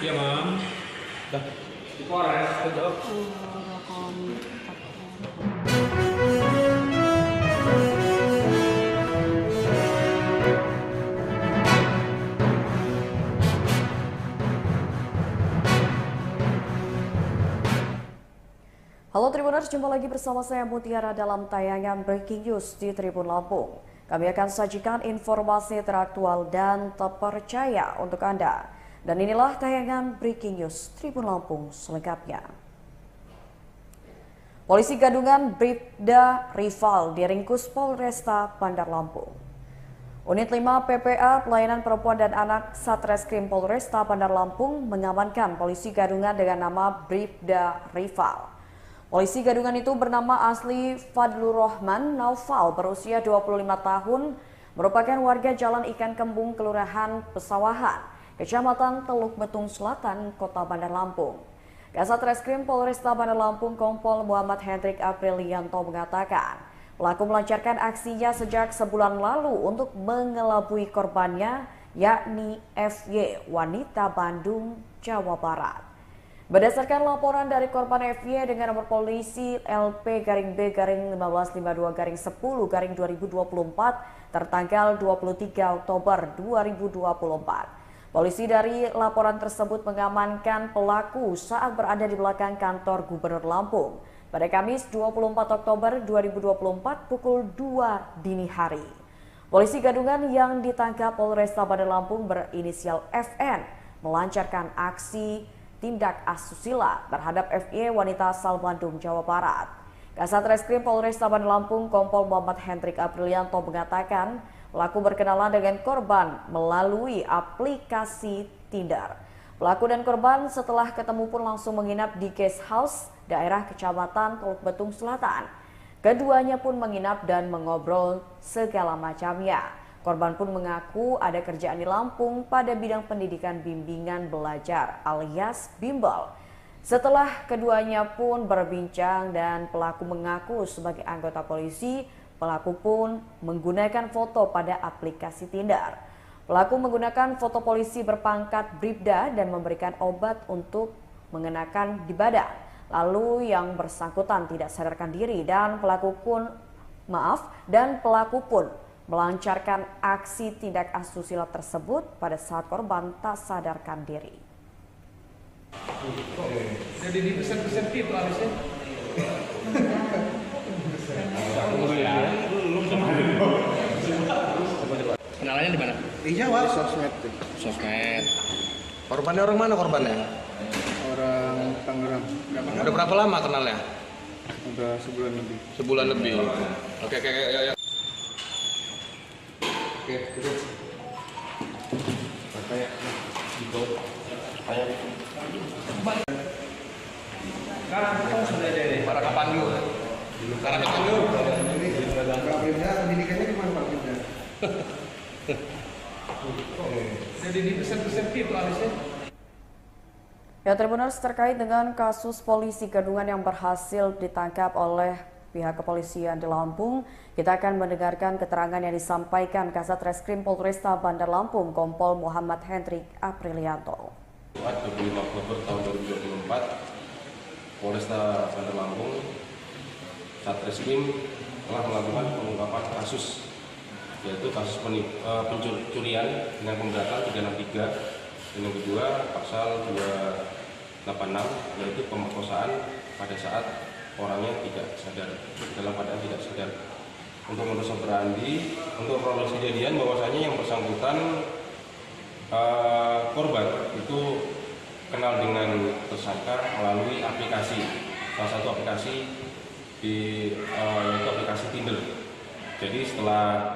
Iya, Mam. Dah. Di Polres, tuh. Halo Tribuners, jumpa lagi bersama saya Mutiara dalam tayangan Breaking News di Tribun Lampung. Kami akan sajikan informasi teraktual dan terpercaya untuk Anda. Dan inilah tayangan Breaking News Tribun Lampung selengkapnya. Polisi Gadungan Bribda Rival diringkus Polresta Bandar Lampung. Unit 5 PPA Pelayanan Perempuan dan Anak Satreskrim Polresta Bandar Lampung mengamankan polisi Gadungan dengan nama Bribda Rival. Polisi Gadungan itu bernama asli Fadlur Rahman Naufal, berusia 25 tahun, merupakan warga Jalan Ikan Kembung, Kelurahan Pesawahan, Kecamatan Teluk Betung Selatan, Kota Bandar Lampung. Kasat Reskrim Polresta Bandar Lampung Kompol Muhammad Hendrik Aprilianto mengatakan, pelaku melancarkan aksinya sejak sebulan lalu untuk mengelabui korbannya, yakni FY, wanita Bandung, Jawa Barat. Berdasarkan laporan dari korban FY dengan nomor polisi LP-B-1522-10-2024 tertanggal 23 Oktober 2024. Polisi dari laporan tersebut mengamankan pelaku saat berada di belakang kantor Gubernur Lampung pada Kamis 24 Oktober 2024 pukul 2 dini hari. Polisi Gadungan yang ditangkap Polresta Bandar Lampung berinisial FN melancarkan aksi tindak asusila terhadap FY, wanita asal Bandung, Jawa Barat. Kasat Reskrim Polresta Bandar Lampung Kompol Muhammad Hendrik Aprilianto mengatakan pelaku berkenalan dengan korban melalui aplikasi Tinder. Pelaku dan korban setelah ketemu pun langsung menginap di guest house daerah Kecamatan Teluk Betung Selatan. Keduanya pun menginap dan mengobrol segala macamnya. Korban pun mengaku ada kerjaan di Lampung pada bidang pendidikan bimbingan belajar alias bimbel. Setelah keduanya pun berbincang dan pelaku mengaku sebagai anggota polisi, pelaku pun menggunakan foto pada aplikasi Tinder. Pelaku menggunakan foto polisi berpangkat Bribda dan memberikan obat untuk mengenakan di badan. Lalu yang bersangkutan tidak sadarkan diri dan pelaku pun melancarkan aksi tindak asusila tersebut pada saat korban tak sadarkan diri. Jadi dipesan-pesan itu harusnya. Kenalannya di mana? Di Jawa. Di sosmed. Sosmed. Korbannya orang mana korbannya? Orang Tangerang. Udah berapa lama kenalnya? Udah sebulan lebih. Sebulan lebih. Oke, ya. Oke, duduk. Kayak gitu. Kayak Sudah jadi. Para kapan dulu? Para kapan dulu? Pak Bribda, pendidikannya di mana Pak Bribda? Jadi dipesan-pesan itu harusnya. Ya, Tribuners, terkait dengan kasus polisi Gadungan yang berhasil ditangkap oleh pihak kepolisian di Lampung, kita akan mendengarkan keterangan yang disampaikan Kasat Reskrim Polresta Bandar Lampung Kompol Muhammad Hendrik Aprilianto. 25 Oktober tahun 2024, Polresta Bandar Lampung Satreskrim telah melakukan pengungkapan kasus, yaitu kasus pencurian dengan pemberatan 363 dan yang kedua pasal 286 yaitu pemerkosaan pada saat orangnya tidak sadar, dalam keadaan tidak sadar. Untuk modus operandi, untuk kronologi kejadian bahwasanya yang bersangkutan korban itu kenal dengan tersangka melalui aplikasi, salah satu aplikasi yaitu aplikasi Tinder. Jadi setelah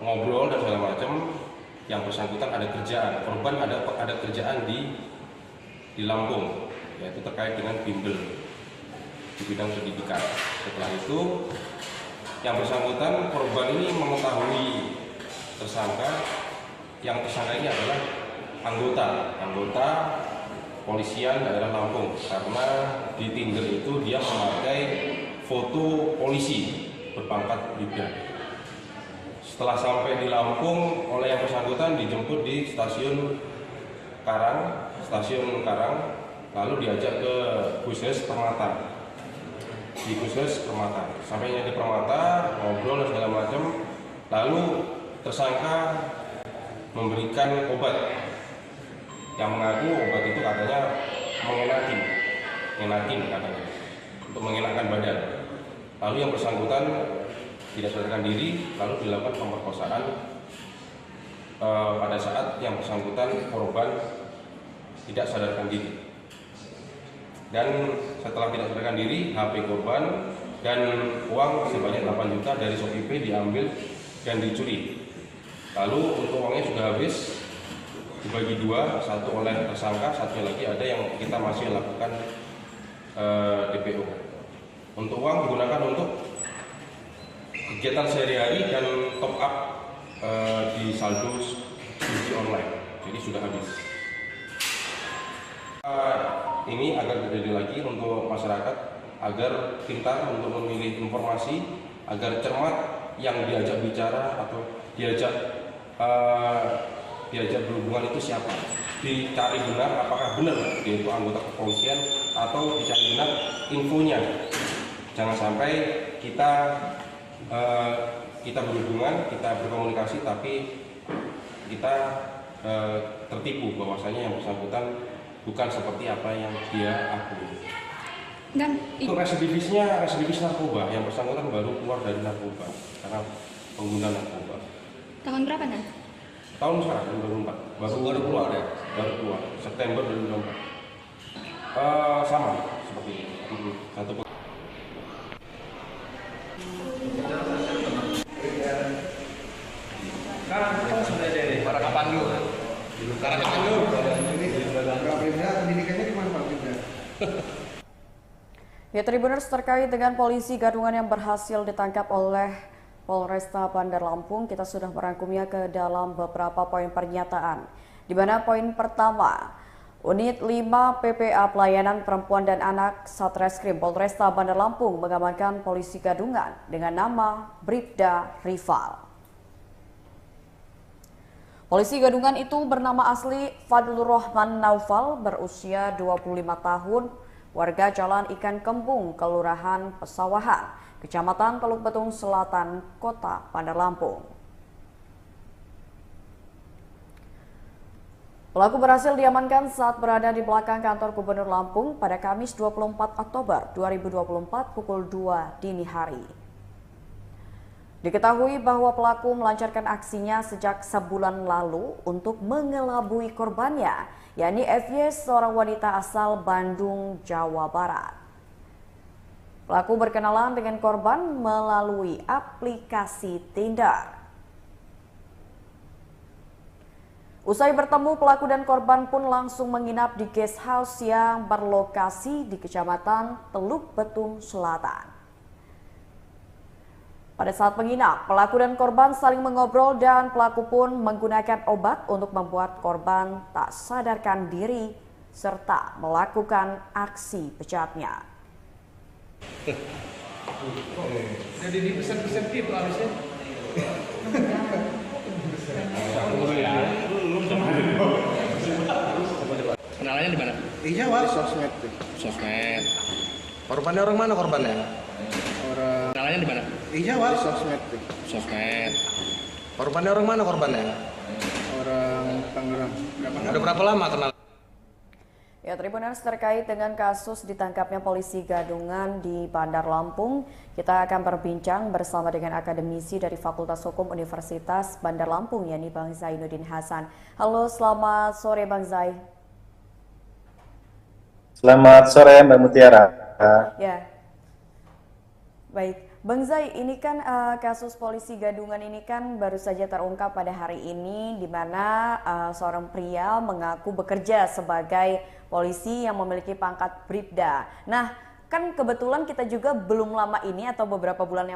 ngobrol dan segala macam, yang bersangkutan ada kerjaan, korban ada kerjaan di Lampung, yaitu terkait dengan bimbel di bidang pendidikan. Setelah itu yang bersangkutan korban ini mengetahui yang tersangka ini adalah anggota polisian daerah Lampung, karena di Tinder itu dia memakai foto polisi berpangkat Bribda. Setelah sampai di Lampung, oleh yang bersangkutan dijemput di stasiun Karang, stasiun Karang, lalu diajak ke Gusnes Permata. Di Gusnes Permata, sampainya di Permata, ngobrol dan segala macam, lalu tersangka memberikan obat yang mengaku obat itu katanya mengenakin katanya, untuk mengenakkan badan. Lalu yang bersangkutan tidak sadarkan diri, lalu dilakukan pemerkosaan pada saat yang bersangkutan korban tidak sadarkan diri. Dan setelah tidak sadarkan diri, HP korban dan uang sebanyak 8 juta dari Shopee diambil dan dicuri. Lalu untuk uangnya sudah habis, dibagi dua, satu oleh tersangka, satunya lagi ada yang kita masih lakukan DPO. Untuk uang digunakan untuk kegiatan sehari-hari dan top up di saldo judi online, jadi sudah habis. Ini agar terjadi lagi untuk masyarakat agar pintar untuk memilih informasi, agar cermat yang diajak bicara atau diajak berhubungan itu siapa, dicari benar apakah benar dia itu anggota kepolisian atau dicari benar infonya. Jangan sampai kita berhubungan, kita berkomunikasi tapi kita tertipu bahwasanya yang bersangkutan bukan seperti apa yang dia akui. Dan Untuk residivis narkoba, yang bersangkutan baru keluar dari narkoba karena pengguna narkoba. tahun berapa nan? Tahun sekarang 2004 baru keluar ya, baru keluar September 2004. Sama seperti ini. Satu. Sekarang kita sudah jadi. Para kapan dulu? Karena kapan dulu? Ini Pak Bribda pendidikannya gimana Pak Bribda? Ya, Tribuners, terkait dengan polisi gadungan yang berhasil ditangkap oleh Polresta Bandar Lampung, kita sudah merangkumnya ke dalam beberapa poin pernyataan. Di mana poin pertama, Unit 5 PPA Pelayanan Perempuan dan Anak Satreskrim Polresta Bandar Lampung mengamankan polisi gadungan dengan nama Bribda Rival. Polisi gadungan itu bernama asli Fadlur Rahman Naufal, berusia 25 tahun, warga Jalan Ikan Kembung, Kelurahan Pesawahan, Kecamatan Teluk Betung Selatan, Kota Bandar Lampung. Pelaku berhasil diamankan saat berada di belakang kantor Gubernur Lampung pada Kamis 24 Oktober 2024 pukul 2 dini hari. Diketahui bahwa pelaku melancarkan aksinya sejak sebulan lalu untuk mengelabui korbannya, yakni FY, seorang wanita asal Bandung, Jawa Barat. Pelaku berkenalan dengan korban melalui aplikasi Tinder. Usai bertemu, pelaku dan korban pun langsung menginap di guest house yang berlokasi di Kecamatan Teluk Betung Selatan. Pada saat menginap, pelaku dan korban saling mengobrol dan pelaku pun menggunakan obat untuk membuat korban tak sadarkan diri serta melakukan aksi bejatnya. Jadi dipesan-pesan gitu habisnya. Kenalannya di mana? Jawab. Sosmed. Sosmed. Korbannya orang mana korbannya? Orang Kenalannya di mana? Jawab. Sosmed. Sosmed. Korbannya orang mana korbannya? Orang Tangerang. Udah berapa lama kenal? Ya, Tribuners, terkait dengan kasus ditangkapnya polisi gadungan di Bandar Lampung, kita akan berbincang bersama dengan akademisi dari Fakultas Hukum Universitas Bandar Lampung, yakni Bang Zainuddin Hasan. Halo, selamat sore Bang Zai. Selamat sore Mbak Mutiara. Ya, baik. Bang Zai, ini kan kasus polisi gadungan ini kan baru saja terungkap pada hari ini, di mana seorang pria mengaku bekerja sebagai polisi yang memiliki pangkat Bribda. Nah, kan kebetulan kita juga belum lama ini atau beberapa bulan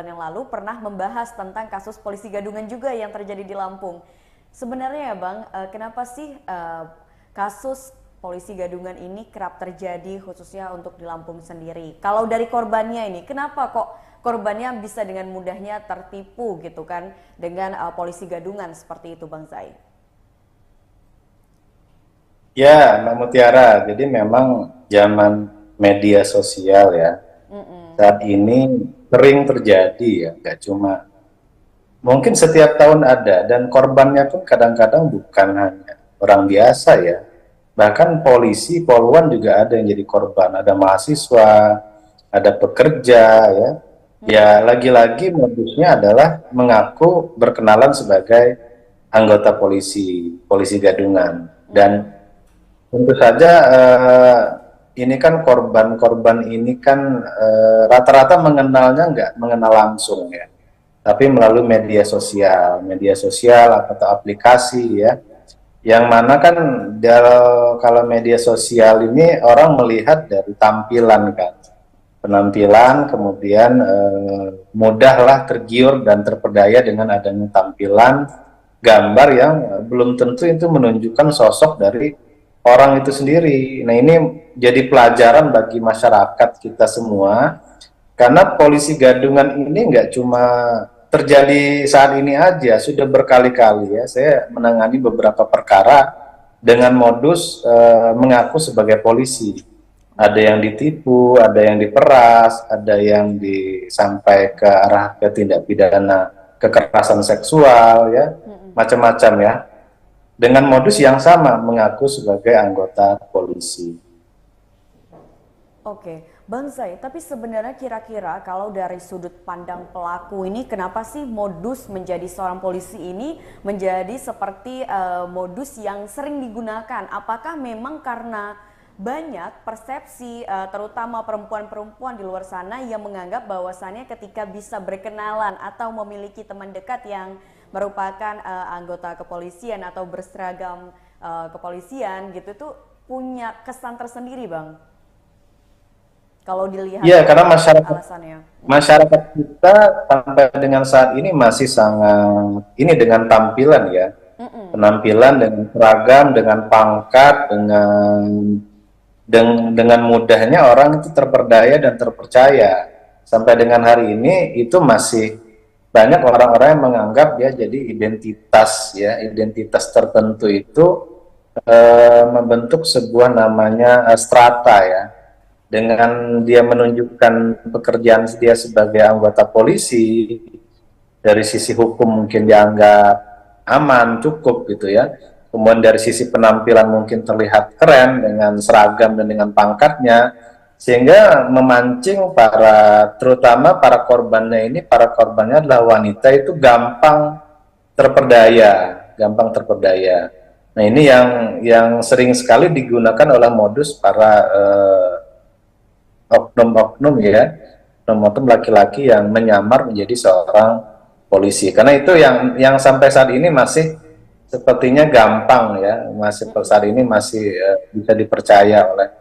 yang lalu pernah membahas tentang kasus polisi gadungan juga yang terjadi di Lampung. Sebenarnya ya Bang, kenapa sih kasus polisi gadungan ini kerap terjadi khususnya untuk di Lampung sendiri? Kalau dari korbannya ini, kenapa kok korbannya bisa dengan mudahnya tertipu gitu kan dengan polisi gadungan seperti itu Bang Zai? Ya, Mbak Mutiara, jadi memang zaman media sosial ya, saat ini sering terjadi ya, nggak cuma, mungkin setiap tahun ada, dan korbannya pun kadang-kadang bukan hanya orang biasa ya, bahkan polisi, poluan juga ada yang jadi korban, ada mahasiswa, ada pekerja ya, ya lagi-lagi modusnya adalah mengaku berkenalan sebagai anggota polisi, polisi gadungan, dan tentu saja ini kan korban-korban ini kan rata-rata mengenalnya nggak mengenal langsung ya, tapi melalui media sosial atau aplikasi ya, yang mana kan kalau media sosial ini orang melihat dari tampilan kan, penampilan, kemudian mudahlah tergiur dan terpedaya dengan adanya tampilan gambar yang belum tentu itu menunjukkan sosok dari orang itu sendiri. Nah, ini jadi pelajaran bagi masyarakat kita semua, karena polisi gadungan ini nggak cuma terjadi saat ini aja, sudah berkali-kali ya. Saya menangani beberapa perkara dengan modus mengaku sebagai polisi. Ada yang ditipu, ada yang diperas, ada yang sampai ke arah ke tindak pidana kekerasan seksual ya, macam-macam ya. Dengan modus yang sama, mengaku sebagai anggota polisi. Oke, Bang Zai, tapi sebenarnya kira-kira kalau dari sudut pandang pelaku ini, kenapa sih modus menjadi seorang polisi ini menjadi seperti modus yang sering digunakan? Apakah memang karena banyak persepsi, terutama perempuan-perempuan di luar sana yang menganggap bahwasannya ketika bisa berkenalan atau memiliki teman dekat yang merupakan anggota kepolisian atau berseragam kepolisian gitu tuh punya kesan tersendiri, Bang? Kalau dilihat ya, karena alasannya. masyarakat kita sampai dengan saat ini masih sangat ini dengan tampilan ya, penampilan dengan seragam, dengan pangkat, dengan mudahnya orang itu terperdaya dan terpercaya. Sampai dengan hari ini itu masih banyak orang-orang yang menganggap ya jadi identitas tertentu itu membentuk sebuah namanya strata ya, dengan dia menunjukkan pekerjaan dia sebagai anggota polisi, dari sisi hukum mungkin dianggap aman, cukup gitu ya, kemudian dari sisi penampilan mungkin terlihat keren dengan seragam dan dengan pangkatnya, sehingga memancing terutama para korbannya adalah wanita, itu gampang terperdaya. Nah, ini yang sering sekali digunakan oleh modus para oknum laki-laki yang menyamar menjadi seorang polisi. Karena itu yang sampai saat ini masih sepertinya gampang ya, saat ini masih bisa dipercaya oleh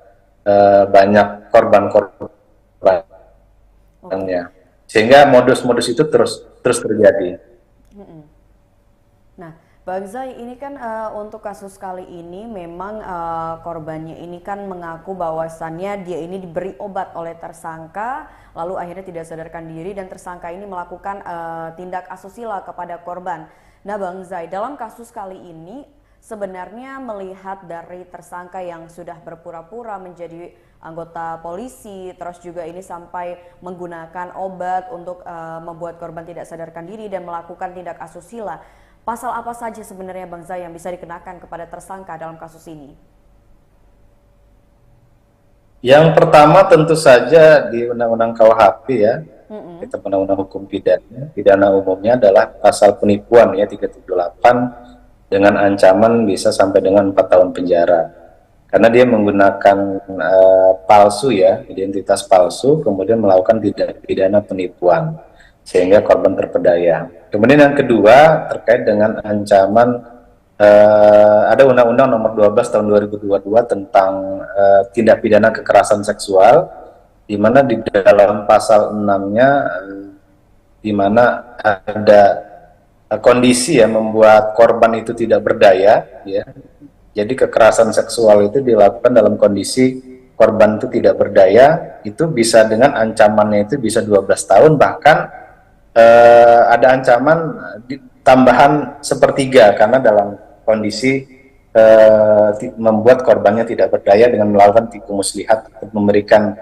banyak korban-korbannya, sehingga modus-modus itu terus terjadi. Nah, Bang Zai, ini kan untuk kasus kali ini memang korbannya ini kan mengaku bahwasannya dia ini diberi obat oleh tersangka, lalu akhirnya tidak sadarkan diri dan tersangka ini melakukan tindak asusila kepada korban. Nah, Bang Zai, dalam kasus kali ini sebenarnya melihat dari tersangka yang sudah berpura-pura menjadi anggota polisi, terus juga ini sampai menggunakan obat untuk membuat korban tidak sadarkan diri dan melakukan tindak asusila. Pasal apa saja sebenarnya, Bang Zai, yang bisa dikenakan kepada tersangka dalam kasus ini? Yang pertama tentu saja di Undang-Undang KUHP ya, kita Undang-Undang Hukum Pidana umumnya adalah pasal penipuan ya, 378, dengan ancaman bisa sampai dengan 4 tahun penjara. Karena dia menggunakan palsu ya, identitas palsu, kemudian melakukan tindak pidana penipuan, sehingga korban terpedaya. Kemudian yang kedua terkait dengan ancaman, ada Undang-Undang Nomor 12 Tahun 2022 tentang tindak pidana kekerasan seksual, di mana di dalam pasal 6-nya, di mana ada kondisi ya membuat korban itu tidak berdaya ya. Jadi kekerasan seksual itu dilakukan dalam kondisi korban itu tidak berdaya, itu bisa dengan ancamannya itu bisa 12 tahun, bahkan ada ancaman tambahan 1/3 karena dalam kondisi membuat korbannya tidak berdaya dengan melakukan tipu muslihat atau memberikan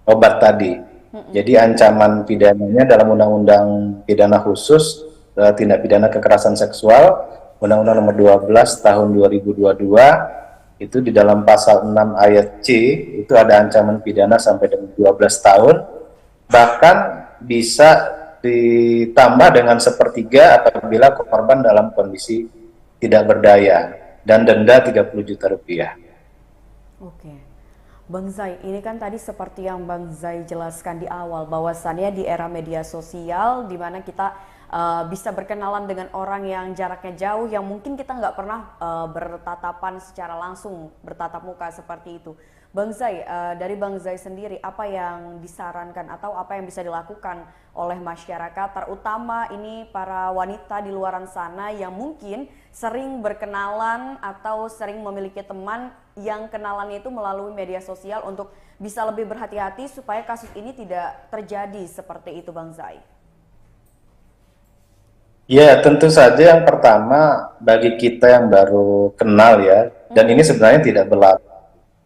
obat tadi. Jadi ancaman pidananya dalam Undang-Undang Pidana Khusus Tindak Pidana Kekerasan Seksual Undang-Undang Nomor 12 Tahun 2022 itu di dalam pasal 6 ayat C itu ada ancaman pidana sampai dengan 12 tahun, bahkan bisa ditambah dengan sepertiga apabila korban dalam kondisi tidak berdaya dan denda 30 juta rupiah. Oke. Bang Zai, ini kan tadi seperti yang Bang Zai jelaskan di awal, bahwasannya di era media sosial di mana kita bisa berkenalan dengan orang yang jaraknya jauh, yang mungkin kita nggak pernah bertatapan secara langsung, bertatap muka seperti itu. Bang Zai, dari Bang Zai sendiri, apa yang disarankan atau apa yang bisa dilakukan oleh masyarakat, terutama ini para wanita di luaran sana yang mungkin sering berkenalan atau sering memiliki teman yang kenalannya itu melalui media sosial, untuk bisa lebih berhati-hati supaya kasus ini tidak terjadi seperti itu, Bang Zai? Ya, tentu saja yang pertama bagi kita yang baru kenal ya, dan ini sebenarnya tidak berlaku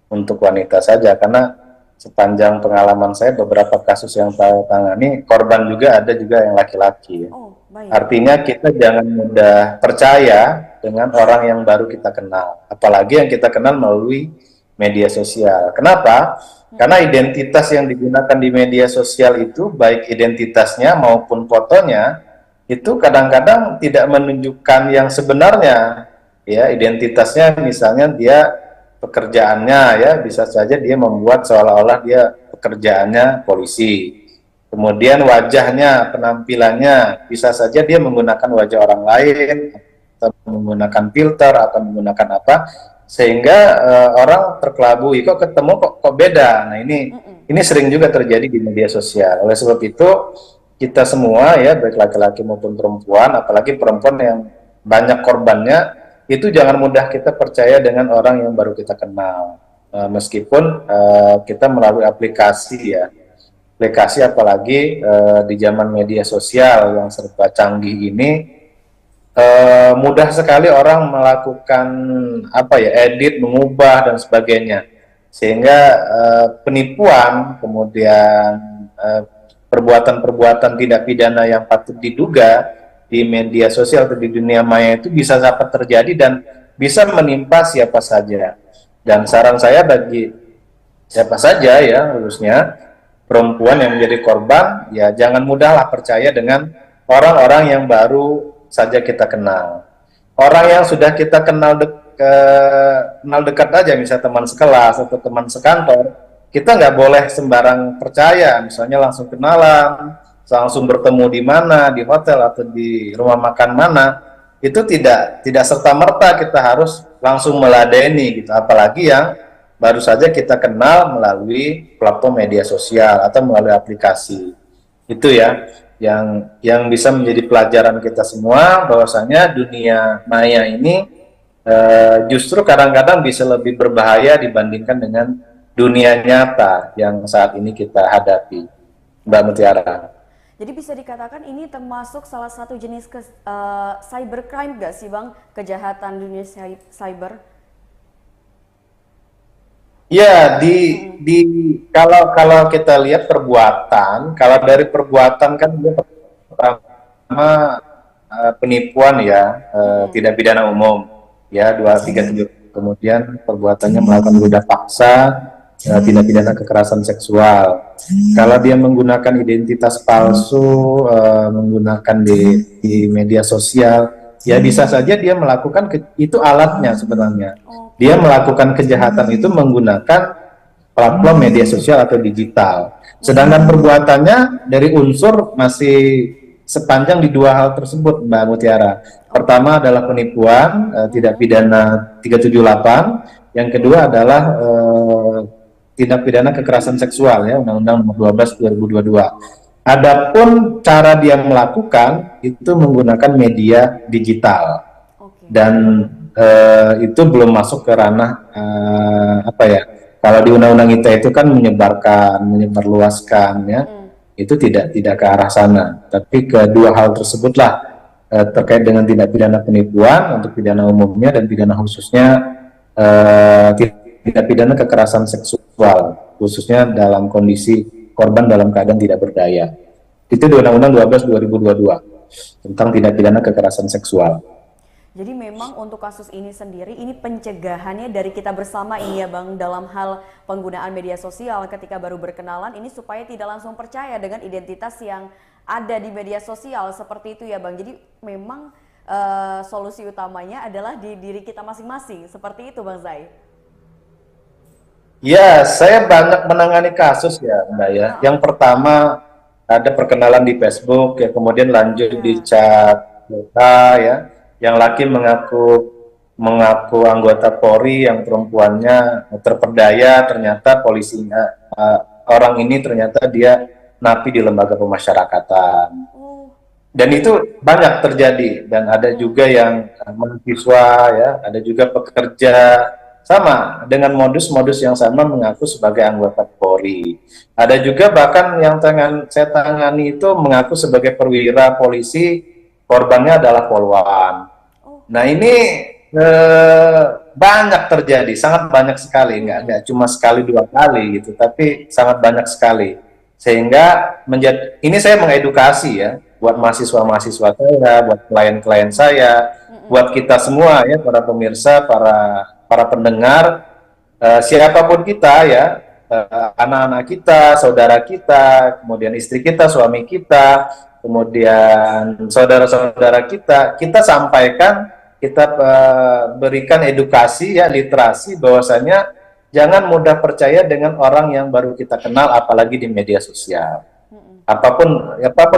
untuk wanita saja, karena sepanjang pengalaman saya beberapa kasus yang saya tangani, korban juga ada juga yang laki-laki. Oh, baik. Artinya kita jangan mudah percaya dengan orang yang baru kita kenal, apalagi yang kita kenal melalui media sosial. Kenapa? Karena identitas yang digunakan di media sosial itu, baik identitasnya maupun fotonya, itu kadang-kadang tidak menunjukkan yang sebenarnya. Ya, identitasnya misalnya dia pekerjaannya, ya bisa saja dia membuat seolah-olah dia pekerjaannya polisi. Kemudian wajahnya, penampilannya bisa saja dia menggunakan wajah orang lain, atau menggunakan filter, atau menggunakan apa, sehingga orang terkelabui, kok ketemu kok beda. Nah, ini sering juga terjadi di media sosial. Oleh sebab itu kita semua ya, baik laki-laki maupun perempuan, apalagi perempuan yang banyak korbannya, itu jangan mudah kita percaya dengan orang yang baru kita kenal. Meskipun kita melalui aplikasi ya, aplikasi apalagi di zaman media sosial yang serba canggih ini, mudah sekali orang melakukan apa ya, edit, mengubah dan sebagainya, sehingga penipuan, kemudian perbuatan-perbuatan tidak pidana yang patut diduga di media sosial atau di dunia maya itu bisa dapat terjadi dan bisa menimpa siapa saja. Dan saran saya bagi siapa saja ya, khususnya perempuan yang menjadi korban, ya jangan mudahlah percaya dengan orang-orang yang baru saja kita kenal. Orang yang sudah kita kenal dekat aja, misalnya teman sekelas atau teman sekantor, kita nggak boleh sembarang percaya, misalnya langsung kenalan, langsung bertemu di mana, di hotel atau di rumah makan mana, itu tidak serta-merta kita harus langsung meladeni gitu, apalagi yang baru saja kita kenal melalui platform media sosial atau melalui aplikasi. Itu ya, yang bisa menjadi pelajaran kita semua, bahwasanya dunia maya ini justru kadang-kadang bisa lebih berbahaya dibandingkan dengan dunia nyata yang saat ini kita hadapi, Mbak Mutiara. Jadi bisa dikatakan ini termasuk salah satu jenis cybercrime gak sih Bang? Kejahatan dunia cyber? Ya, kalau kita lihat perbuatan, kalau dari perbuatan kan dia pertama penipuan ya, tidak pidana umum ya 237. Kemudian perbuatannya melakukan ruda paksa, tindak pidana kekerasan seksual. Kalau dia menggunakan identitas palsu, menggunakan di media sosial, ya bisa saja dia melakukan itu alatnya sebenarnya. Dia melakukan kejahatan itu menggunakan platform media sosial atau digital. Sedangkan perbuatannya dari unsur masih sepanjang di dua hal tersebut, Mbak Mutiara. Pertama adalah penipuan, tidak pidana 378. Yang kedua adalah tindak pidana kekerasan seksual ya, Undang-Undang Nomor 12 2022. Adapun cara dia melakukan itu menggunakan media digital. Dan itu belum masuk ke ranah apa ya? Kalau di Undang-Undang ITE itu kan menyebarluaskan ya. Itu tidak ke arah sana. Tapi kedua hal tersebutlah terkait dengan tindak pidana penipuan untuk pidana umumnya dan pidana khususnya tindak pidana kekerasan seksual, khususnya dalam kondisi korban dalam keadaan tidak berdaya. Itu di Undang-Undang 12 2022 tentang tindak pidana kekerasan seksual. Jadi memang untuk kasus ini sendiri, ini pencegahannya dari kita bersama ini ya Bang, dalam hal penggunaan media sosial ketika baru berkenalan ini supaya tidak langsung percaya dengan identitas yang ada di media sosial, seperti itu ya Bang. Jadi memang solusi utamanya adalah di diri kita masing-masing, seperti itu Bang Zai. Ya, saya banyak menangani kasus ya Mbak ya. Yang pertama ada perkenalan di Facebook, ya kemudian lanjut di chat ya. Yang laki mengaku anggota Polri, yang perempuannya terperdaya, ternyata polisinya orang ini ternyata dia napi di lembaga pemasyarakatan. Dan itu banyak terjadi, dan ada juga yang mahasiswa ya, ada juga pekerja sama dengan modus-modus yang sama mengaku sebagai anggota Polri. Ada juga bahkan yang saya tangani itu mengaku sebagai perwira polisi, korbannya adalah poluan. Nah ini banyak terjadi, sangat banyak sekali, nggak cuma sekali dua kali gitu, tapi sangat banyak sekali. Sehingga ini saya mengedukasi ya, buat mahasiswa-mahasiswa saya, buat klien-klien saya, buat kita semua ya, para pemirsa, para pendengar, siapapun kita ya, anak-anak kita, saudara kita, kemudian istri kita, suami kita, kemudian saudara-saudara kita sampaikan, kita berikan edukasi ya, literasi bahwasanya jangan mudah percaya dengan orang yang baru kita kenal, apalagi di media sosial. Apapun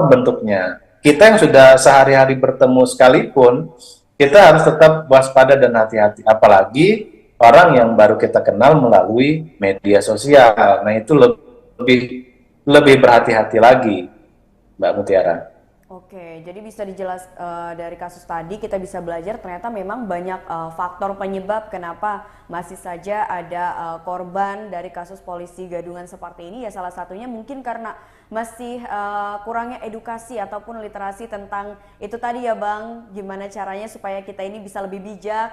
bentuknya. Kita yang sudah sehari-hari bertemu sekalipun, kita harus tetap waspada dan hati-hati, apalagi orang yang baru kita kenal melalui media sosial. Nah, itu lebih berhati-hati lagi, Mbak Mutiara. Oke, jadi bisa dijelas dari kasus tadi kita bisa belajar ternyata memang banyak faktor penyebab kenapa masih saja ada korban dari kasus polisi gadungan seperti ini. Ya salah satunya mungkin karena masih kurangnya edukasi ataupun literasi tentang itu tadi ya Bang, gimana caranya supaya kita ini bisa lebih bijak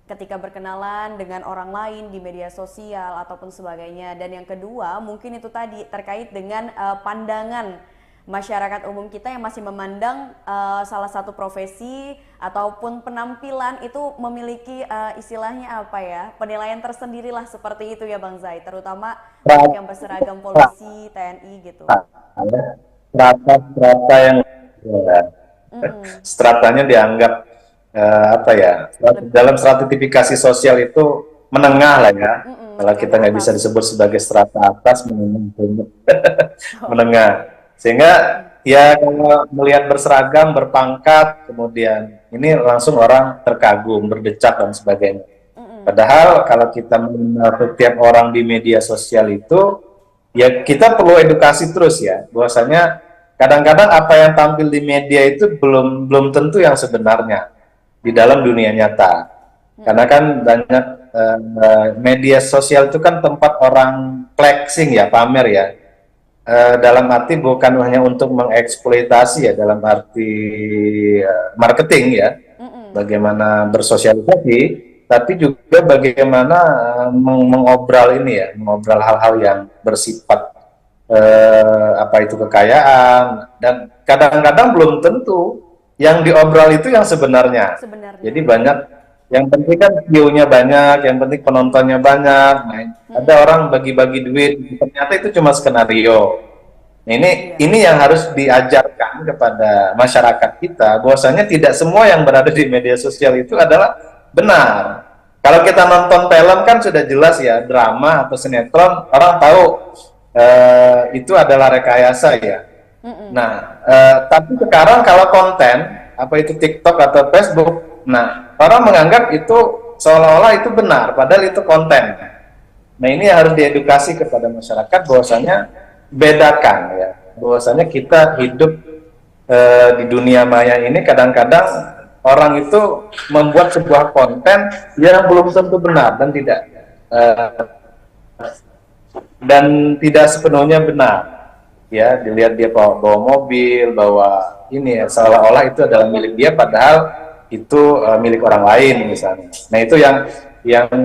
ketika berkenalan dengan orang lain di media sosial ataupun sebagainya. Dan yang kedua mungkin itu tadi terkait dengan pandangan masyarakat umum kita yang masih memandang salah satu profesi ataupun penampilan itu memiliki istilahnya apa ya, penilaian tersendirilah seperti itu ya Bang Zai, terutama yang berseragam polisi, TNI gitu. Strata yang stratanya dianggap apa ya, dalam stratifikasi sosial itu menengah lah ya. Kalau kita nggak bisa disebut sebagai strata atas, menengah. Sehingga ya kalau melihat berseragam, berpangkat, kemudian ini langsung orang terkagum, berdecak dan sebagainya. Padahal kalau kita mengenal setiap orang di media sosial itu, ya kita perlu edukasi terus ya, bahwasanya kadang-kadang apa yang tampil di media itu belum tentu yang sebenarnya di dalam dunia nyata. Karena kan banyak media sosial itu kan tempat orang flexing ya, pamer ya. Dalam arti bukan hanya untuk mengeksploitasi ya, dalam arti marketing ya, bagaimana bersosialisasi, tapi juga bagaimana mengobrol ini ya, mengobrol hal-hal yang bersifat apa itu kekayaan, dan kadang-kadang belum tentu yang diobrol itu yang sebenarnya. Jadi banyak, yang penting kan view-nya banyak, yang penting penontonnya banyak. Nah, ada orang bagi-bagi duit, ternyata itu cuma skenario. Nah, ini yang harus diajarkan kepada masyarakat kita, bahwasanya tidak semua yang berada di media sosial itu adalah benar. Kalau kita nonton film kan sudah jelas ya, drama atau sinetron, orang tahu itu adalah rekayasa ya. Nah, tapi sekarang kalau konten, apa itu TikTok atau Facebook, nah orang menganggap itu seolah-olah itu benar, padahal itu konten. Nah, ini harus diedukasi kepada masyarakat bahwasanya bedakan ya, bahwasanya kita hidup di dunia maya ini kadang-kadang orang itu membuat sebuah konten yang belum tentu benar dan tidak sepenuhnya benar. Ya, dilihat dia bawa mobil, bawa ini ya, seolah-olah itu adalah milik dia padahal itu milik orang lain misalnya. Nah itu yang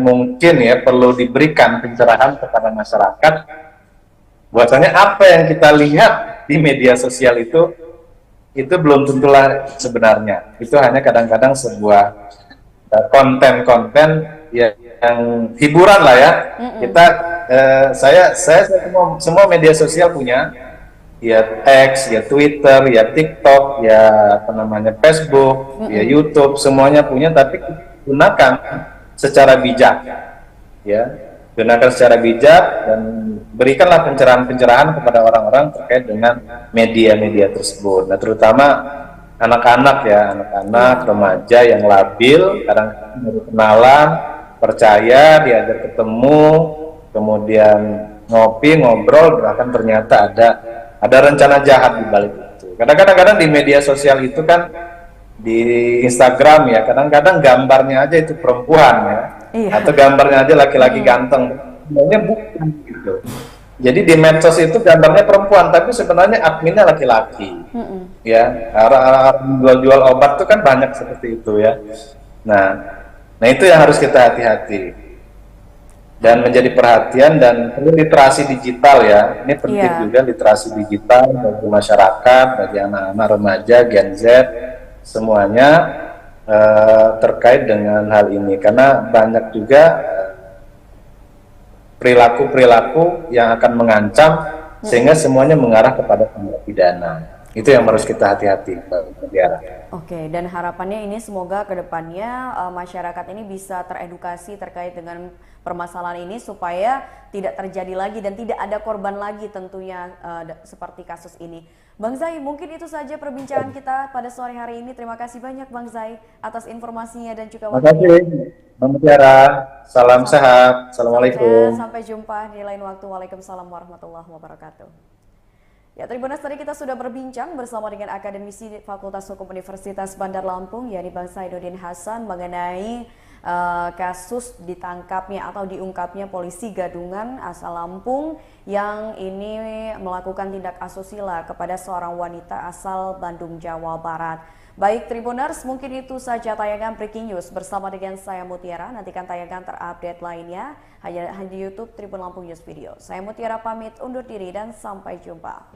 mungkin ya perlu diberikan pencerahan kepada masyarakat. Bahwasanya apa yang kita lihat di media sosial itu belum tentulah sebenarnya. Itu hanya kadang-kadang sebuah konten-konten yang hiburan lah ya. Kita saya semua media sosial punya, ya X, ya Twitter, ya TikTok, ya apa namanya Facebook, ya YouTube, semuanya punya, tapi gunakan secara bijak, ya, gunakan secara bijak dan berikanlah pencerahan-pencerahan kepada orang-orang terkait dengan media-media tersebut. Nah, terutama anak-anak ya, anak-anak remaja yang labil, kadang-kadang baru kenalan, percaya, diajak ketemu, kemudian ngopi, ngobrol, bahkan ternyata ada rencana jahat di balik itu. Kadang-kadang di media sosial itu kan, di Instagram ya, kadang-kadang gambarnya aja itu perempuan ya, atau gambarnya aja laki-laki ganteng, sebenarnya bukan gitu. Jadi di medsos itu gambarnya perempuan, tapi sebenarnya adminnya laki-laki. Ya, orang jual-jual obat itu kan banyak seperti itu ya. Nah itu yang harus kita hati-hati dan menjadi perhatian, dan perlu literasi digital ya. Ini penting juga literasi digital bagi masyarakat, bagi anak-anak remaja, Gen Z, semuanya terkait dengan hal ini, karena banyak juga perilaku-perilaku yang akan mengancam sehingga semuanya mengarah kepada tindak pidana. Itu yang harus kita hati-hati, Mbak Tiara. Oke, dan harapannya ini semoga kedepannya masyarakat ini bisa teredukasi terkait dengan permasalahan ini supaya tidak terjadi lagi dan tidak ada korban lagi tentunya seperti kasus ini. Bang Zai, mungkin itu saja perbincangan kita pada sore hari ini. Terima kasih banyak Bang Zai atas informasinya dan juga waktunya. Terima kasih Mbak Tiara. Salam sehat. Assalamualaikum. Sampai jumpa di lain waktu. Waalaikumsalam warahmatullahi wabarakatuh. Ya, Tribuners, tadi kita sudah berbincang bersama dengan akademisi Fakultas Hukum Universitas Bandar Lampung, yakni Bang Saiduddin Hasan, mengenai kasus ditangkapnya atau diungkapnya polisi gadungan asal Lampung yang ini melakukan tindak asusila kepada seorang wanita asal Bandung, Jawa Barat. Baik Tribuners, mungkin itu saja tayangan Breaking News bersama dengan saya Mutiara. Nantikan tayangan terupdate lainnya hanya di YouTube Tribun Lampung News Video. Saya Mutiara pamit undur diri dan sampai jumpa.